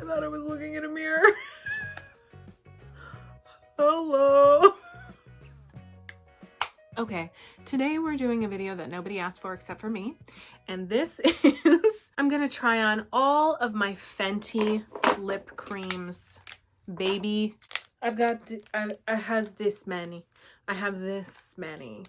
I thought I was looking at a mirror. Hello. Okay, today we're doing a video that nobody asked for except for me. And this is, I'm gonna try on all of my Fenty lip creams. Baby, I've got, I have this many. I have this many.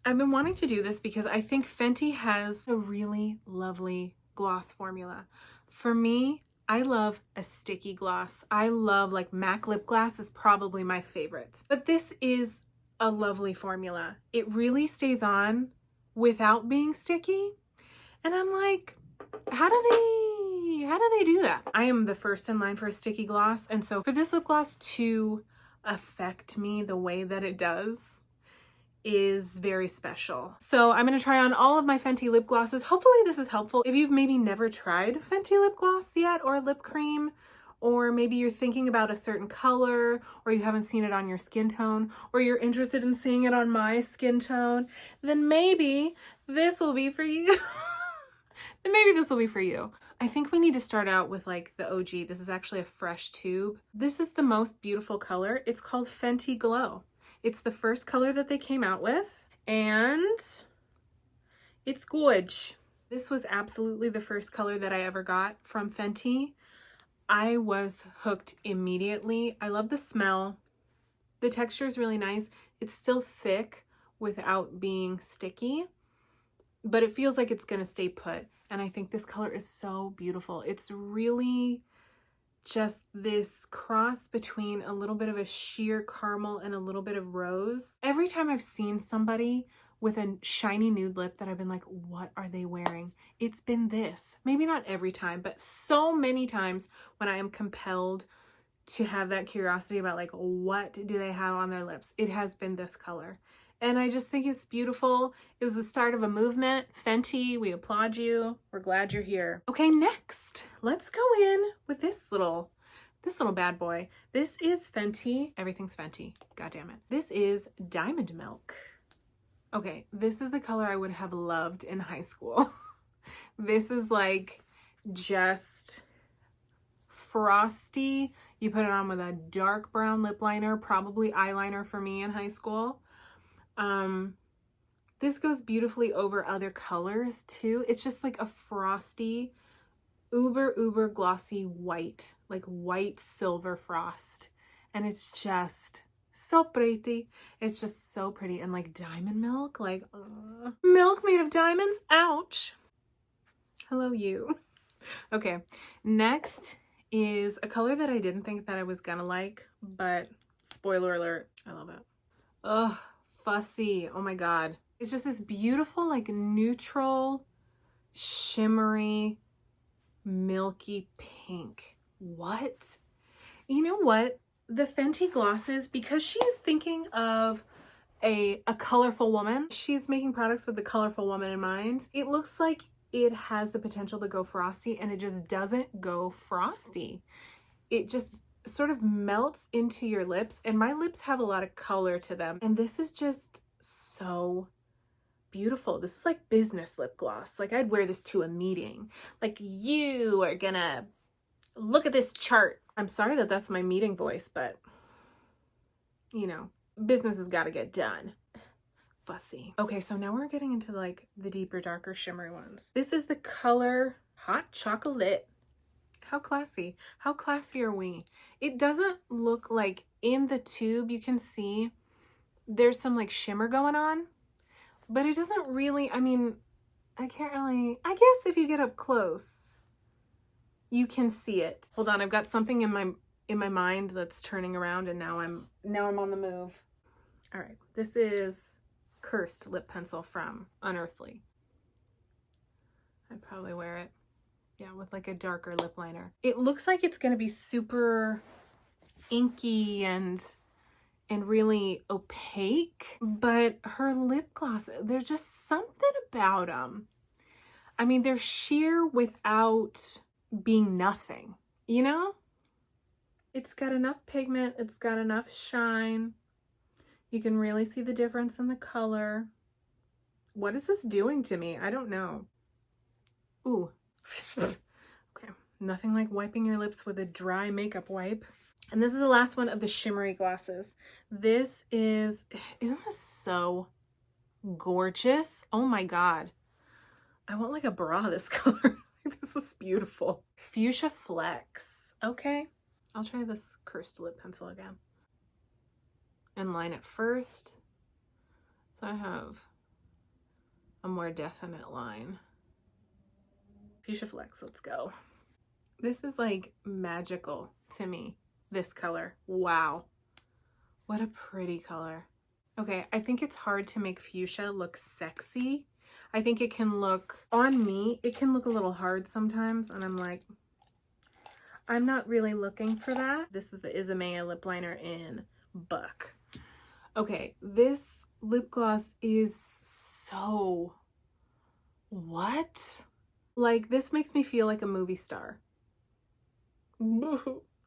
I've been wanting to do this because I think Fenty has a really lovely gloss formula. For me, I love a sticky gloss. I love, like, MAC lip gloss is probably my favorite. But this is a lovely formula. It really stays on without being sticky. And I'm like, how do they do that? I am the first in line for a sticky gloss. And so for this lip gloss to affect me the way that it does is very special. So I'm going to try on all of my Fenty lip glosses. Hopefully this is helpful. If you've maybe never tried Fenty lip gloss yet, or lip cream, or maybe you're thinking about a certain color, or you haven't seen it on your skin tone, or you're interested in seeing it on my skin tone, then maybe this will be for you. Then maybe this will be for you. I think we need to start out with, like, the OG. This is actually a fresh tube. This is the most beautiful color. It's called Fenty Glow. It's the first color that they came out with, and it's gorge. This was absolutely the first color that I ever got from Fenty. I was hooked immediately. I love the smell. The texture is really nice. It's still thick without being sticky, but it feels like it's gonna stay put. And I think this color is so beautiful. It's really just this cross between a little bit of a sheer caramel and a little bit of rose. Every time I've seen somebody with a shiny nude lip that I've been like, what are they wearing? It's been this. Maybe not every time, but so many times when I am compelled to have that curiosity about, like, what do they have on their lips? It has been this color. And I just think it's beautiful. It was the start of a movement. Fenty, we applaud you. We're glad you're here. Okay, next, let's go in with this little bad boy. This is Fenty. Everything's Fenty. God damn it. This is Diamond Milk. Okay, this is the color I would have loved in high school. This is like just frosty. You put it on with a dark brown lip liner, probably eyeliner for me in high school. This goes beautifully over other colors too. It's just like a frosty, uber glossy white, like white silver frost. And it's just so pretty. It's just so pretty. And like diamond milk, like milk made of diamonds. Ouch. Hello, you. Okay, next is a color that I didn't think that I was gonna like, but spoiler alert, I love it. Ugh, fussy. Oh my God. It's just this beautiful, like, neutral, shimmery, milky pink. What? You know what? The Fenty glosses, because she's thinking of a colorful woman, she's making products with the colorful woman in mind. It looks like it has the potential to go frosty, and it just doesn't go frosty. It just sort of melts into your lips, and my lips have a lot of color to them, and this is just so beautiful. This is like business lip gloss. Like, I'd wear this to a meeting. Like, you are gonna look at this chart. I'm sorry that that's my meeting voice, but you know, business has got to get done. Fussy. Okay, so now we're getting into like the deeper, darker, shimmery ones. This is the color Hot Chocolate. How classy. How classy are we? It doesn't look like, in the tube you can see there's some like shimmer going on, but it doesn't really, I mean, I can't really, I guess if you get up close, you can see it. Hold on, I've got something in my mind that's turning around, and now I'm on the move. All right, this is Cursed lip pencil from Unearthly. I'd probably wear it, yeah, with like a darker lip liner. It looks like it's gonna be super inky and really opaque, but her lip gloss, there's just something about them. I mean, they're sheer without being nothing, you know? It's got enough pigment, it's got enough shine. You can really see the difference in the color. What is this doing to me? I don't know. Ooh. Okay, Nothing like wiping your lips with a dry makeup wipe. And this is the last one of the shimmery glosses. This is, isn't this so gorgeous? Oh my God. I want like a bra this color. This is beautiful. Fuchsia Flex. Okay. I'll try this cursed lip pencil again. And line it first. So I have a more definite line. Fuchsia Flex, let's go. This is like magical to me, this color. Wow. What a pretty color. Okay, I think it's hard to make fuchsia look sexy. I think it can look, on me, it can look a little hard sometimes, and I'm like, I'm not really looking for that. This is the Isomea lip liner in Buck. Okay, this lip gloss is so, what? Like, this makes me feel like a movie star.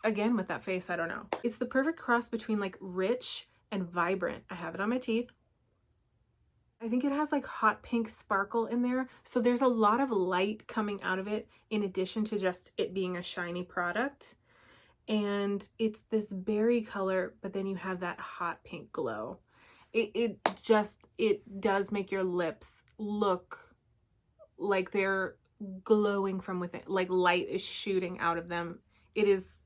Again, with that face, I don't know. It's the perfect cross between like rich and vibrant. I have it on my teeth. I think it has like hot pink sparkle in there. So there's a lot of light coming out of it in addition to just it being a shiny product. And it's this berry color, but then you have that hot pink glow. It does make your lips look like they're glowing from within, like light is shooting out of them. It is,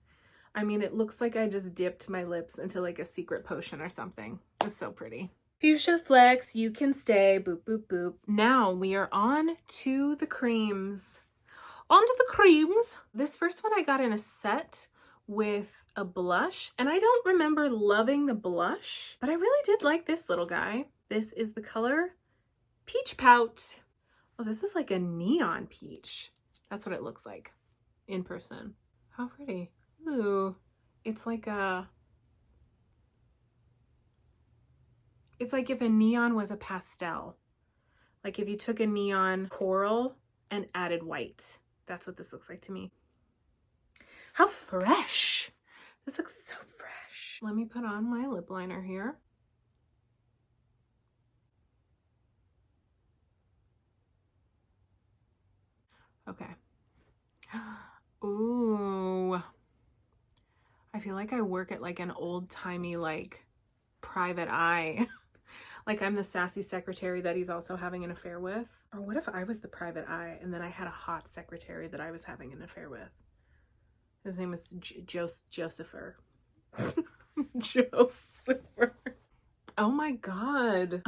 I mean, it looks like I just dipped my lips into like a secret potion or something. It's so pretty. Fuchsia Flex, you can stay, boop, boop, boop. Now we are on to the creams. On to the creams. This first one I got in a set with a blush, and I don't remember loving the blush, but I really did like this little guy. This is the color Peach Pout. Oh, this is like a neon peach. That's what it looks like in person. How pretty. Ooh, it's like it's like if a neon was a pastel. Like if you took a neon coral and added white. That's what this looks like to me. How fresh. This looks so fresh. Let me put on my lip liner here. Okay. Ooh. I feel like I work at like an old-timey like private eye. Like I'm the sassy secretary that he's also having an affair with. Or what if I was the private eye and then I had a hot secretary that I was having an affair with? His name is Josepher. Josepher. Oh my God.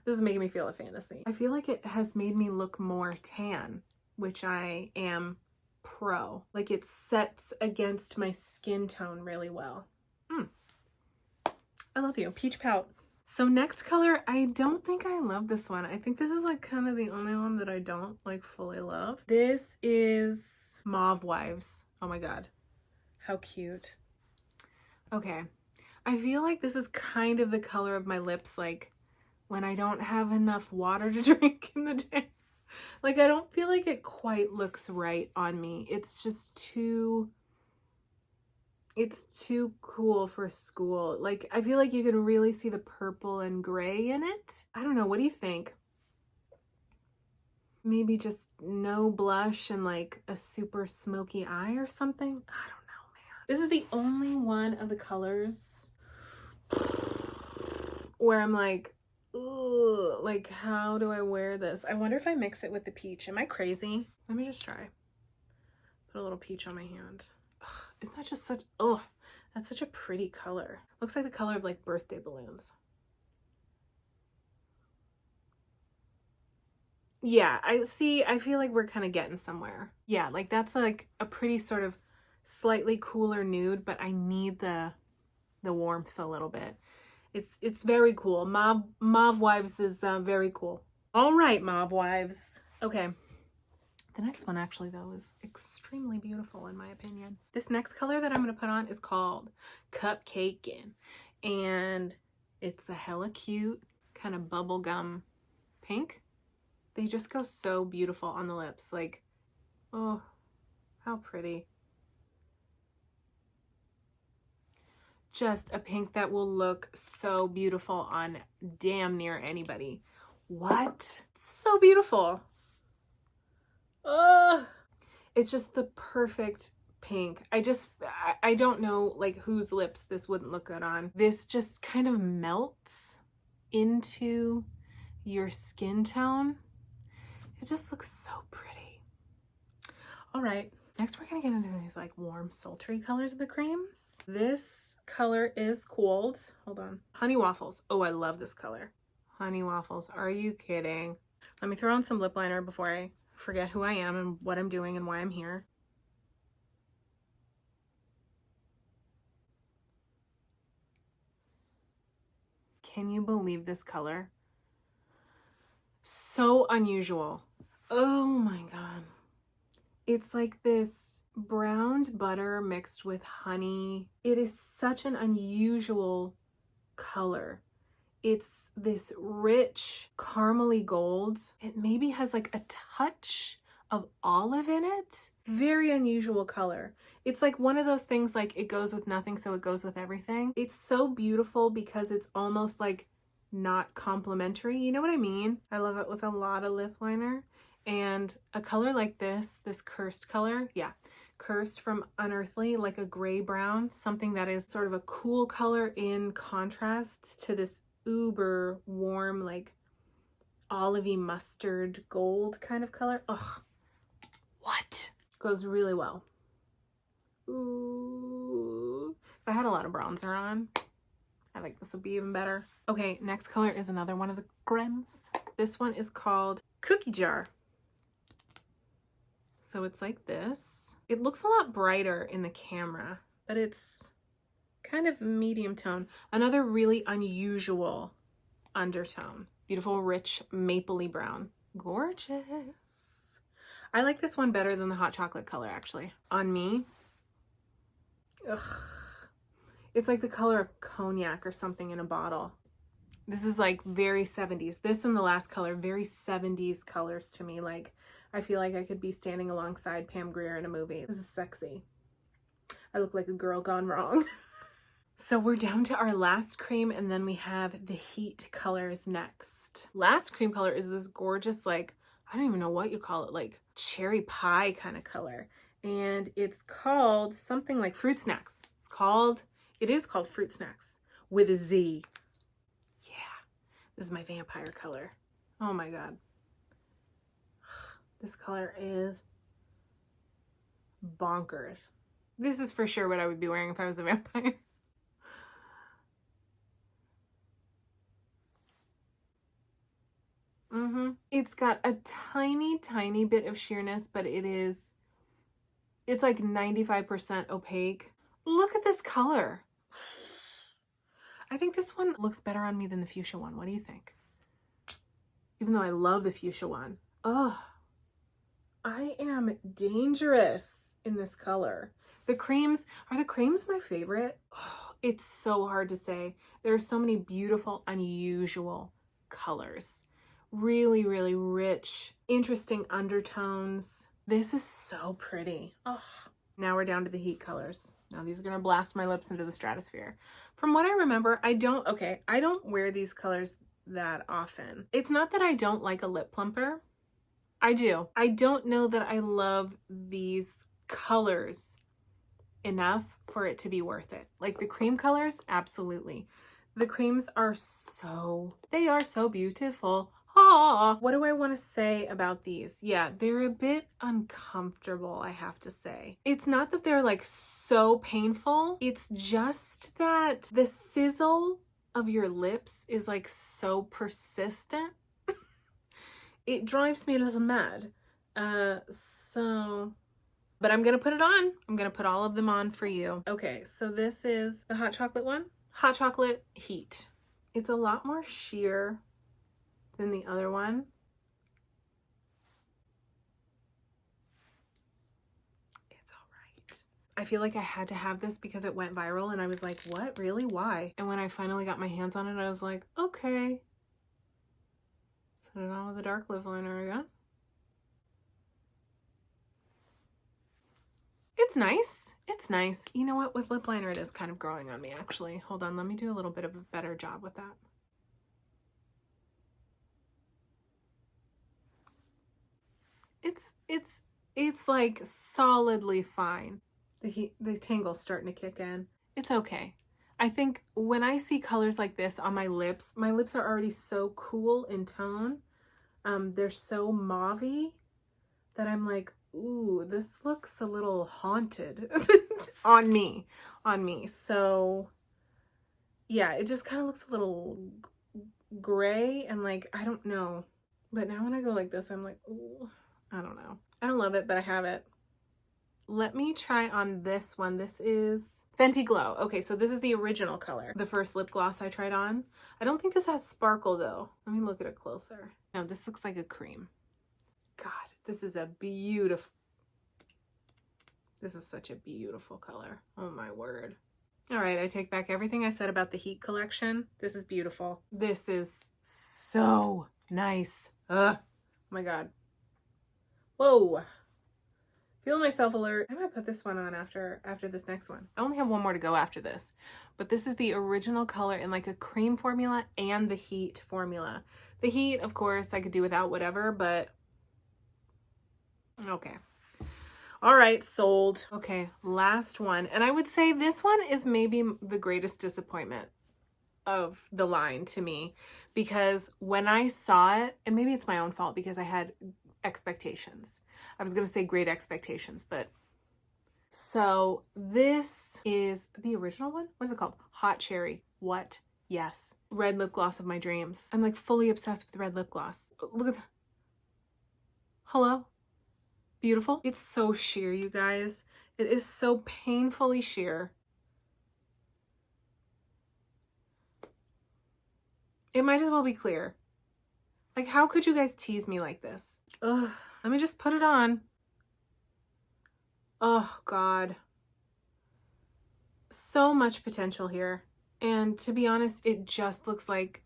This is making me feel a fantasy. I feel like it has made me look more tan, which I am pro. Like it sets against my skin tone really well. I love you. Peach Pout. So next color, I don't think I love this one. I think this is like kind of the only one that I don't like fully love. This is Mauve Wives. Oh my God. How cute. Okay. I feel like this is kind of the color of my lips, like when I don't have enough water to drink in the day. Like I don't feel like it quite looks right on me. It's just too, it's too cool for school. Like I feel like you can really see the purple and gray in it. I don't know. What do you think? Maybe just no blush and like a super smoky eye or something. I don't know, man. This is the only one of the colors where I'm like, ugh, like how do I wear this? I wonder if I mix it with the peach. Am I crazy? Let me just try. Put a little peach on my hand. Ugh, isn't that just such, oh, that's such a pretty color. Looks like the color of like birthday balloons. Yeah, I feel like we're kind of getting somewhere. Yeah, like that's like a pretty sort of slightly cooler nude, but I need the warmth a little bit. It's very cool. Mauve Wives is very cool. All right, Mauve Wives. Okay. The next one actually though is extremely beautiful in my opinion. This next color that I'm going to put on is called Cupcakin, and it's a hella cute kind of bubblegum pink. They just go so beautiful on the lips. Like, oh, how pretty. Just a pink that will look so beautiful on damn near anybody. What? So beautiful. Oh, It's just the perfect pink. I don't know like whose lips this wouldn't look good on. This just kind of melts into your skin tone. It just looks so pretty. All right, next we're gonna get into these like warm, sultry colors of the creams. This color is called, hold on, Honey Waffles. Oh, I love this color. Honey Waffles, are you kidding? Let me throw on some lip liner before I forget who I am and what I'm doing and why I'm here. Can you believe this color? So unusual. Oh my God. It's like this browned butter mixed with honey. It is such an unusual color. It's this rich caramely gold. It maybe has like a touch of olive in it. Very unusual color. It's like one of those things like it goes with nothing, so it goes with everything. It's so beautiful because it's almost like not complimentary. You know what I mean? I love it with a lot of lip liner. And a color like this cursed color, yeah, cursed from Unearthly, like a gray brown, something that is sort of a cool color in contrast to this uber warm, like olivey mustard gold kind of color. Ugh, what? Goes really well. Ooh, if I had a lot of bronzer on, I think this would be even better. Okay, next color is another one of the cremes. This one is called Cookie Jar. So it's like this. It looks a lot brighter in the camera, but it's kind of medium tone. Another really unusual undertone. Beautiful, rich, mapley brown. Gorgeous. I like this one better than the hot chocolate color, actually. On me, ugh. It's like the color of cognac or something in a bottle. This is like very 70s. This and the last color, very 70s colors to me. Like, I feel like I could be standing alongside Pam Grier in a movie. This is sexy. I look like a girl gone wrong. So we're down to our last cream, and then we have the Heat colors next. Last cream color is this gorgeous, like, I don't even know what you call it, like cherry pie kind of color. And it's called something like Fruit Snackz. It is called Fruit Snackz with a Z. Yeah, this is my vampire color. Oh my God. This color is bonkers. This is for sure what I would be wearing if I was a vampire. It's got a tiny, tiny bit of sheerness, but it's like 95% opaque. Look at this color. I think this one looks better on me than the fuchsia one. What do you think? Even though I love the fuchsia one. Oh, I am dangerous in this color. The creams, are the creams my favorite? Oh, it's so hard to say. There are so many beautiful, unusual colors. Really, really rich, interesting undertones. This is so pretty. Oh. Now we're down to the Heat colors. Now these are gonna blast my lips into the stratosphere. From what I remember, I don't wear these colors that often. It's not that I don't like a lip plumper. I do. I don't know that I love these colors enough for it to be worth it. Like the cream colors, absolutely. The creams are so beautiful. Ah, what do I want to say about these? Yeah, they're a bit uncomfortable, I have to say. It's not that they're like so painful. It's just that the sizzle of your lips is like so persistent. It drives me a little mad. But I'm gonna put it on. I'm gonna put all of them on for you. Okay, so this is the hot chocolate one. Hot Chocolate Heat. It's a lot more sheer than the other one. It's all right. I feel like I had to have this because it went viral and I was like, what? Really? Why? And when I finally got my hands on it, I was like, okay. Set it on with a dark lip liner again. It's nice. It's nice. You know what? With lip liner, it is kind of growing on me, actually. Hold on. Let me do a little bit of a better job with that. It's It's like solidly fine. The tingle's starting to kick in. It's okay. I think when I see colors like this on my lips are already so cool in tone. They're so mauve-y that I'm like, ooh, this looks a little haunted on me. So yeah, it just kind of looks a little gray and like, I don't know. But now when I go like this, I'm like, ooh, I don't know. I don't love it, but I have it. Let me try on this one. This is Fenty Glow. Okay, so this is the original color. The first lip gloss I tried on. I don't think this has sparkle though. Let me look at it closer. No, this looks like a cream. God, this is a beautiful, this is such a beautiful color. Oh my word. All right, I take back everything I said about the Heat collection. This is beautiful. This is so nice. Ugh, oh my God. Whoa. Feel myself alert. I'm gonna put this one on after this next one. I only have one more to go after this, but this is the original color in like a cream formula and the Heat formula. The Heat, of course, I could do without whatever, but okay. All right, sold. Okay, last one. And I would say this one is maybe the greatest disappointment of the line to me, because when I saw it, and maybe it's my own fault because I had expectations. I was going to say great expectations, but so this is the original one. What's it called? Hot Cherry. What? Yes. Red lip gloss of my dreams. I'm like fully obsessed with red lip gloss. Look at that. Hello? Beautiful. It's so sheer, you guys. It is so painfully sheer. It might as well be clear. Like, how could you guys tease me like this? Ugh. Let me just put it on. Oh, God. So much potential here. And to be honest, it just looks like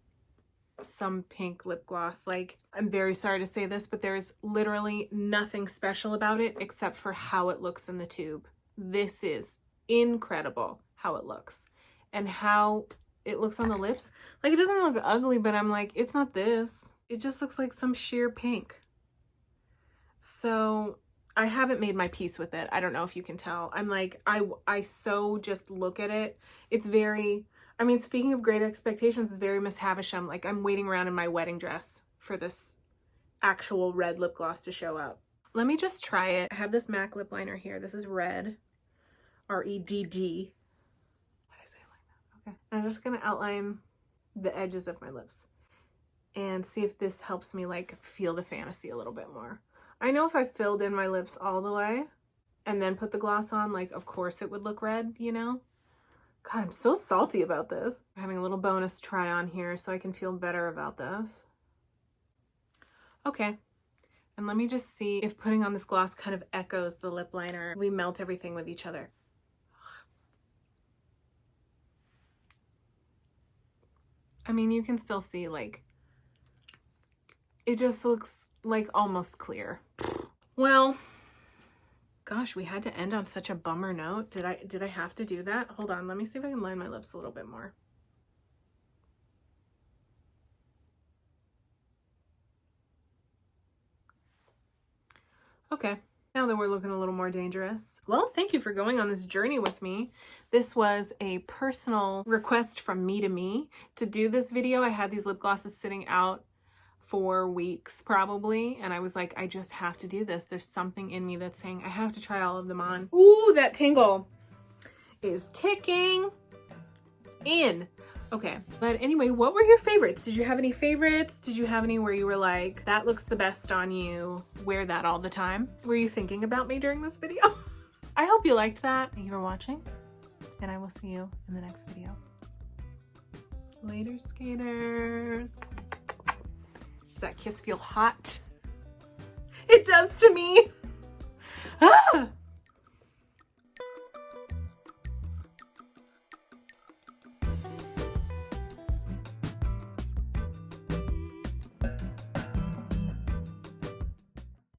some pink lip gloss. Like, I'm very sorry to say this, but there is literally nothing special about it except for how it looks in the tube. This is incredible how it looks and how it looks on the lips. Like, it doesn't look ugly, but I'm like, it's not this. It just looks like some sheer pink. So I haven't made my peace with it. I don't know if you can tell. I'm like, I so just look at it. It's very, I mean, speaking of great expectations, it's very Miss Havisham. Like, I'm waiting around in my wedding dress for this actual red lip gloss to show up. Let me just try it. I have this MAC lip liner here. This is Red, R-E-D-D. Why did I say it like that? Okay. I'm just going to outline the edges of my lips and see if this helps me like feel the fantasy a little bit more. I know if I filled in my lips all the way and then put the gloss on, like, of course it would look red, you know? God, I'm so salty about this. I'm having a little bonus try on here so I can feel better about this. Okay. And let me just see if putting on this gloss kind of echoes the lip liner. We melt everything with each other. I mean, you can still see, like, it just looks like almost clear. Well, gosh, we had to end on such a bummer note. Did I have to do that? Hold on, let me see if I can line my lips a little bit more. Okay, now that we're looking a little more dangerous. Well, thank you for going on this journey with me. This was a personal request from me to me to do this video. I had these lip glosses sitting out for weeks probably, and I was like, I just have to do this. There's something in me that's saying I have to try all of them on. Ooh, that tingle is kicking in. Okay, but anyway, what were your favorites? Did you have any favorites? Did you have any where you were like, that looks the best on you, wear that all the time? Were you thinking about me during this video? I hope you liked that. Thank you for watching, and I will see you in the next video. Later, skaters. Does that kiss feel hot? It does to me. Ah!